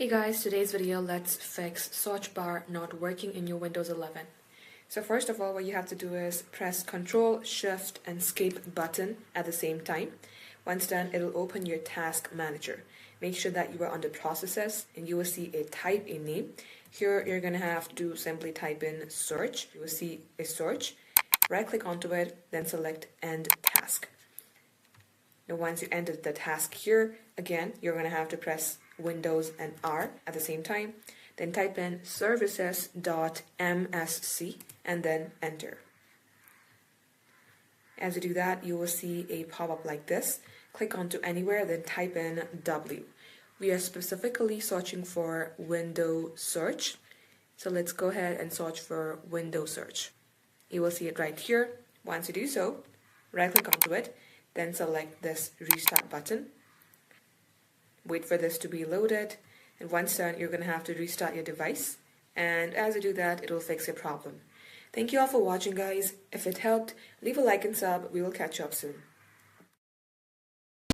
Hey guys, today's video, let's fix search bar not working in your Windows 11. So first of all, what you have to do is press Ctrl, Shift, and Escape button at the same time. Once done, it'll open your task manager. Make sure that you are under processes and you will see a type a name. Here you're going to have to simply type in search. You will see a search. Right click onto it, then select End Task. Now once you enter the task here, again, you're going to have to press Windows and R at the same time. Then type in Services.msc and then enter. As you do that, you will see a pop-up like this. Click onto anywhere, then type in W. We are specifically searching for window search. So let's go ahead and search for window search. You will see it right here. Once you do so, right click onto it, then select this restart button. Wait for this to be loaded, and once done, you're going to have to restart your device. And as you do that, it'll fix your problem. Thank you all for watching, guys. If it helped, leave a like and sub. We will catch you up soon.